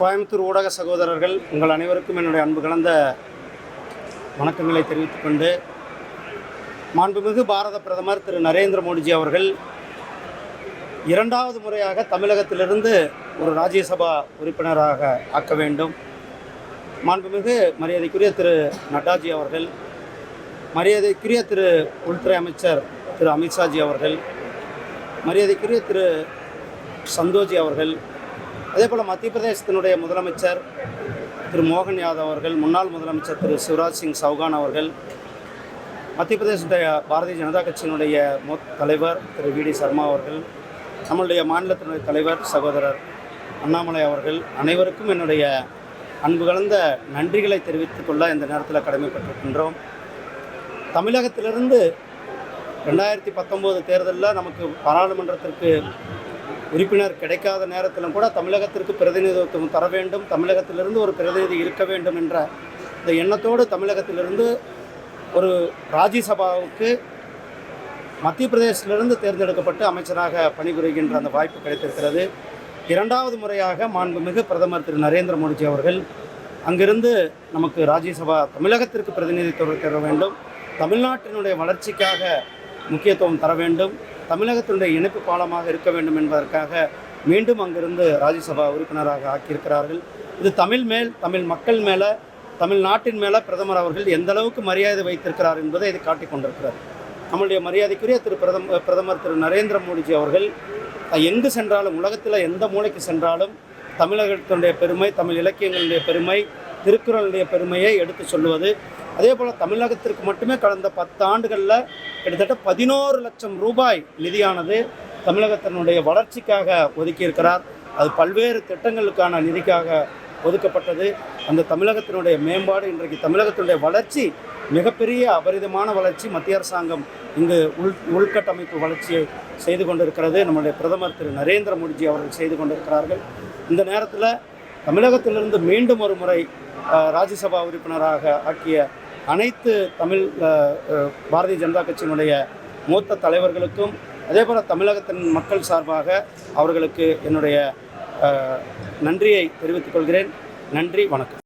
கோயம்புத்தூர் ஊடக சகோதரர்கள் உங்கள் அனைவருக்கும் என்னுடைய அன்பு கலந்த வணக்கங்களை தெரிவித்துக் கொண்டு, மாண்புமிகு பாரத பிரதமர் திரு நரேந்திர மோடிஜி அவர்கள் இரண்டாவது முறையாக தமிழகத்திலிருந்து ஒரு ராஜ்யசபா உறுப்பினராக ஆக்க வேண்டும். மாண்புமிகு மரியாதைக்குரிய திரு நட்டாஜி அவர்கள், மரியாதைக்குரிய திரு உள்துறை அமைச்சர் திரு அமித்ஷாஜி அவர்கள், மரியாதைக்குரிய திரு சந்தோஜி அவர்கள், அதே போல் மத்திய பிரதேசத்தினுடைய முதலமைச்சர் திரு மோகன் யாதவ் அவர்கள், முன்னாள் முதலமைச்சர் திரு சிவராஜ் சிங் சௌகான் அவர்கள், மத்திய பிரதேசத்துடைய பாரதிய ஜனதா கட்சியினுடைய தலைவர் திரு வி.டி. சர்மா அவர்கள், நம்மளுடைய மாநிலத்தினுடைய தலைவர் சகோதரர் அண்ணாமலை அவர்கள் அனைவருக்கும் என்னுடைய அன்பு கலந்த நன்றிகளை தெரிவித்துக் கொள்ள இந்த நேரத்தில் கடமைப்பட்டிருக்கின்றோம். தமிழகத்திலிருந்து 2019 தேர்தலில் நமக்கு பாராளுமன்றத்திற்கு உறுப்பினர் கிடைக்காத நேரத்திலும் கூட தமிழகத்திற்கு பிரதிநிதித்துவம் தர வேண்டும், தமிழகத்திலிருந்து ஒரு பிரதிநிதி இருக்க வேண்டும் என்ற இந்த எண்ணத்தோடு தமிழகத்திலிருந்து ஒரு ராஜ்யசபாவுக்கு மத்திய பிரதேசத்திலிருந்து தேர்ந்தெடுக்கப்பட்டு அமைச்சராக பணிபுரிகின்ற அந்த வாய்ப்பு கிடைத்திருக்கிறது. இரண்டாவது முறையாக மாண்புமிகு பிரதமர் திரு நரேந்திர மோடிஜி அவர்கள் அங்கிருந்து நமக்கு ராஜ்யசபா தமிழகத்திற்கு பிரதிநிதித்துவம் தர வேண்டும், தமிழ்நாட்டினுடைய வளர்ச்சிக்காக முக்கியத்துவம் தர வேண்டும், தமிழகத்தினுடைய இணைப்பு பாலமாக இருக்க வேண்டும் என்பதற்காக மீண்டும் அங்கிருந்து ராஜ்யசபா உறுப்பினராக ஆக்கியிருக்கிறார்கள். இது தமிழ் மக்கள் மேலே, தமிழ்நாட்டின் மேலே பிரதமர் அவர்கள் எந்த அளவுக்கு மரியாதை வைத்திருக்கிறார் என்பதை இது காட்டிக் கொண்டிருக்கிறார். நம்முடைய மரியாதைக்குரிய பிரதமர் திரு நரேந்திர மோடிஜி அவர்கள் எங்கு சென்றாலும், உலகத்தில் எந்த மூலைக்கு சென்றாலும் தமிழகத்தினுடைய பெருமை, தமிழ் இலக்கியங்களுடைய பெருமை, திருக்குறளுடைய பெருமையை எடுத்து சொல்லுவது, அதே போல் தமிழகத்திற்கு மட்டுமே கடந்த 10 ஆண்டுகளில் கிட்டத்தட்ட 11 லட்சம் ரூபாய் நிதியானது தமிழகத்தினுடைய வளர்ச்சிக்காக ஒதுக்கியிருக்கிறார். அது பல்வேறு திட்டங்களுக்கான நிதிக்காக ஒதுக்கப்பட்டது. அந்த தமிழகத்தினுடைய மேம்பாடு, இன்றைக்கு தமிழகத்தினுடைய வளர்ச்சி மிகப்பெரிய அபரிதமான வளர்ச்சி. மத்திய அரசாங்கம் இங்கு உள்கட்டமைப்பு வளர்ச்சியை செய்து கொண்டிருக்கிறது. நம்முடைய பிரதமர் திரு நரேந்திர மோடிஜி அவர்கள் செய்து கொண்டிருக்கிறார்கள். இந்த நேரத்தில் தமிழகத்திலிருந்து மீண்டும் ஒரு முறை ராஜ்யசபா உறுப்பினராக ஆக்கிய அனைத்து பாரதிய ஜனதா கட்சியினுடைய மூத்த தலைவர்களுக்கும், அதே போல் தமிழகத்தின் மக்கள் சார்பாக அவர்களுக்கு என்னுடைய நன்றியை தெரிவித்துக் கொள்கிறேன். நன்றி, வணக்கம்.